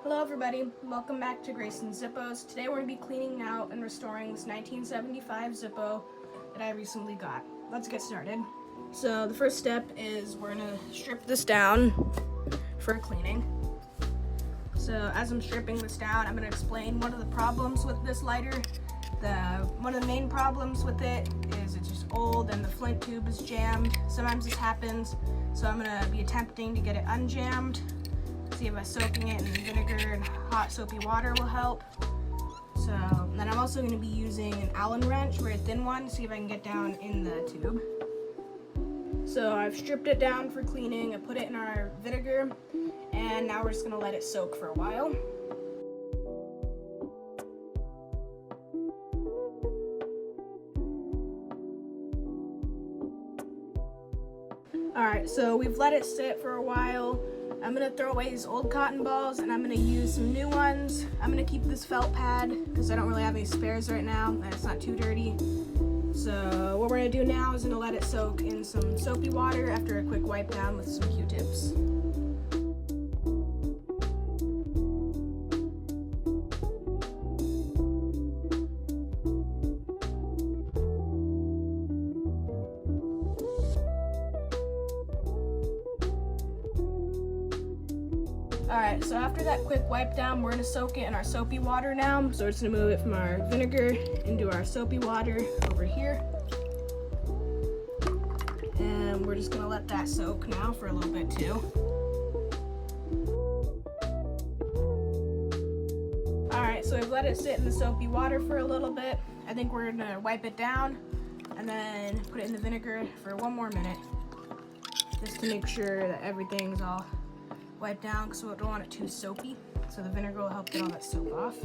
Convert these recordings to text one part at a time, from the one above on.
Hello everybody, welcome back to Grayson's Zippos. Today we're going to be cleaning out and restoring this 1975 Zippo that I recently got. Let's get started. So the first step is we're going to strip this down for cleaning. So as I'm stripping this down, I'm going to explain one of the problems with this lighter. One of the main problems with it is it's just old and the flint tube is jammed. Sometimes this happens, so I'm going to be attempting to get it unjammed. See if by soaking it in vinegar and hot soapy water will help. So then I'm also going to be using an Allen wrench, very thin one, to see if I can get down in the tube. So I've stripped it down for cleaning. I put it in our vinegar, and now we're just going to let it soak for a while. Alright, so we've let it sit for a while. I'm going to throw away these old cotton balls and I'm going to use some new ones. I'm going to keep this felt pad because I don't really have any spares right now and it's not too dirty. So what we're going to do now is going to let it soak in some soapy water after a quick wipe down with some Q-tips. Alright, so after that quick wipe down, we're going to soak it in our soapy water now. So we're just going to move it from our vinegar into our soapy water over here. And we're just going to let that soak now for a little bit too. Alright, so we've let it sit in the soapy water for a little bit. I think we're going to wipe it down and then put it in the vinegar for one more minute. Just to make sure that everything's all wipe down because we don't want it too soapy, so the vinegar will help get all that soap off.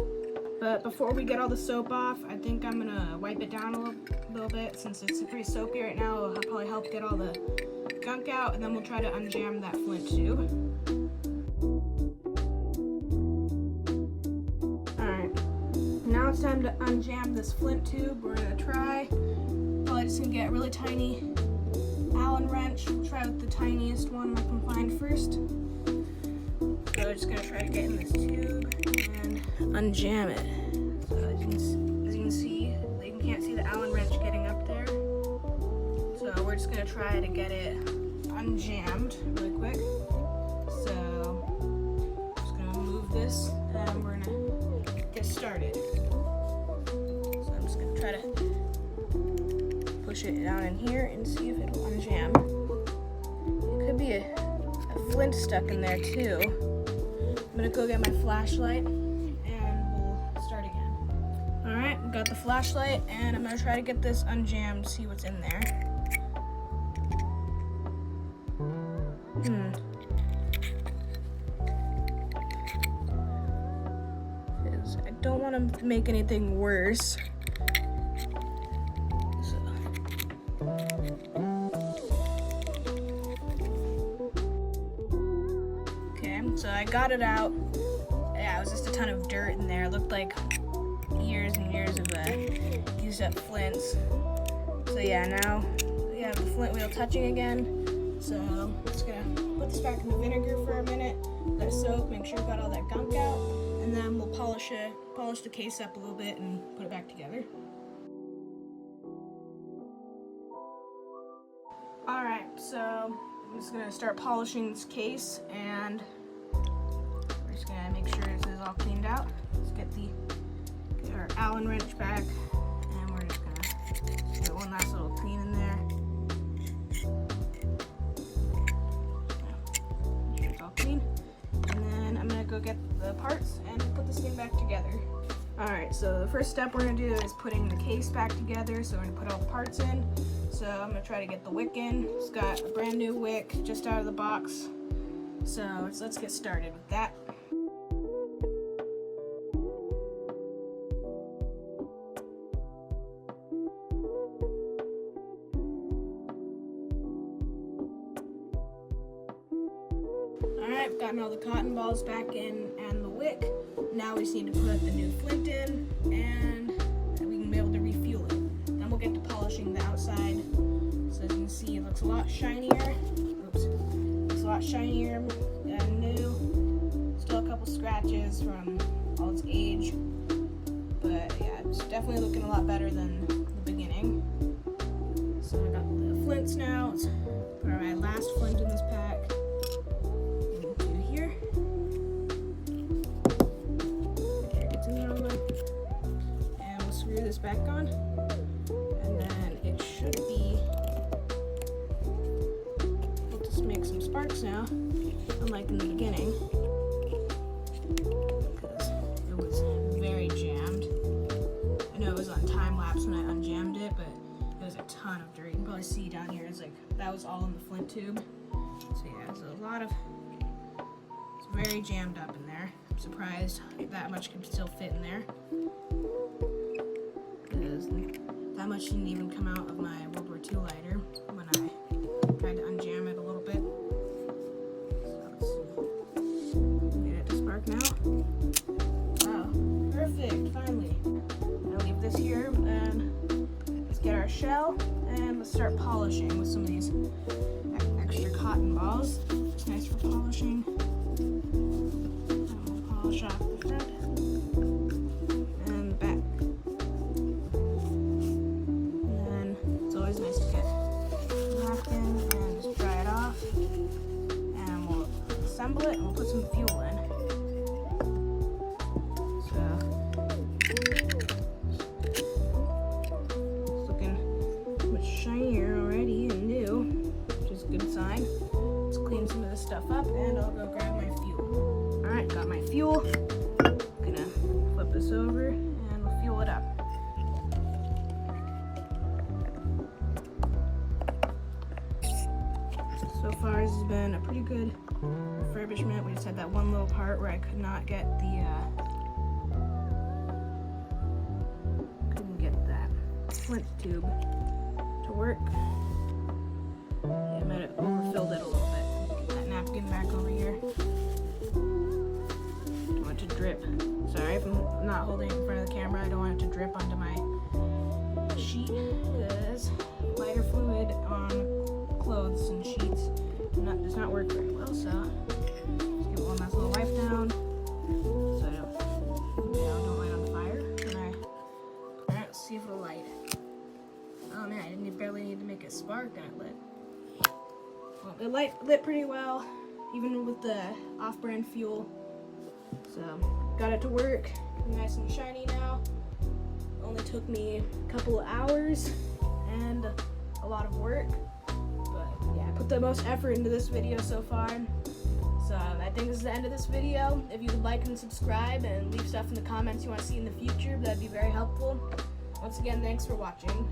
But before we get all the soap off, I think I'm gonna wipe it down a little bit since it's pretty soapy right now. It'll probably help get all the gunk out, and then we'll try to unjam that flint tube. Alright, now it's time to unjam this flint tube. We're gonna try, probably just gonna get a really tiny Allen wrench. We'll try with the tiniest one I can find first. So we're just going to try to get in this tube and unjam it. So as you can see, you can't see the Allen wrench getting up there. So we're just going to try to get it unjammed really quick. So I'm just going to move this and we're going to get started. So I'm just going to try to push it down in here and see if it'll unjam. It could be a flint stuck in there too. I'm gonna go get my flashlight and we'll start again. Alright, we got the flashlight and I'm gonna try to get this unjammed, see what's in there. I don't want to make anything worse. So I got it out. Yeah, it was just a ton of dirt in there. It looked like years and years of used up flints. So yeah, now we have the flint wheel touching again. So I'm just gonna put this back in the vinegar for a minute, let it soak, make sure we got all that gunk out, and then we'll polish the case up a little bit and put it back together. Alright, so I'm just gonna start polishing this case and we're just gonna make sure this is all cleaned out. Let's get our Allen wrench back, and we're just gonna give it one last little clean in there. Make sure it's all clean. And then I'm gonna go get the parts and put this thing back together. Alright, so the first step we're gonna do is putting the case back together. So we're gonna put all the parts in. So I'm gonna try to get the wick in. It's got a brand new wick just out of the box. So let's get started with that. Alright, I've gotten all the cotton balls back in and the wick. Now we just need to put the new flint in and we can be able to refuel it. Then we'll get to polishing the outside. So as you can see, it looks a lot shinier. Oops. Looks a lot shinier and new. Still a couple scratches from all its age. But yeah, it's definitely looking a lot better than the beginning. So I got the flints now. Let's put my last flint in this pack. Into here. There, it's in there all right. And we'll screw this back on. And then it should be able to make some sparks now, unlike in the beginning. Because it was very jammed. I know it was on time lapse when I unjammed it, but it was a ton of dirt. You can probably see down here, it's like, that was all in the flint tube. So yeah, there's a lot of, it's very jammed up in there. I'm surprised that much could still fit in there. Because that much didn't even come out of my World War II lighter when I tried to unjam it a little bit. So let's get it to spark now. Wow, perfect, finally. I'll leave this here and let's get our shell and let's start polishing with some of these extra cotton balls. It's nice for polishing. And we'll polish off the front and the back. And then it's always nice to get a napkin and just dry it off. And we'll assemble it and we'll put some fuel in. Shinier already and new, which is a good sign. Let's clean some of this stuff up and I'll go grab my fuel. Alright, got my fuel. Gonna flip this over and we'll fuel it up. So far this has been a pretty good refurbishment. We just had that one little part where I could not get the flint tube to work. Yeah, I might have overfilled it a little bit. Get that napkin back over here. Don't want it to drip. Sorry if I'm not holding it in front of the camera. I don't want it to drip onto my sheet because lighter fluid on clothes and sheets does not work very well. So just give it one last little wipe down so I don't light on fire. And alright, let's see if it'll light. Oh man, I barely need to make it spark and it lit. Well, it lit pretty well, even with the off-brand fuel. So, got it to work. Nice and shiny now. Only took me a couple of hours and a lot of work. But yeah, I put the most effort into this video so far. So I think this is the end of this video. If you would like and subscribe and leave stuff in the comments you want to see in the future, that'd be very helpful. Once again, thanks for watching.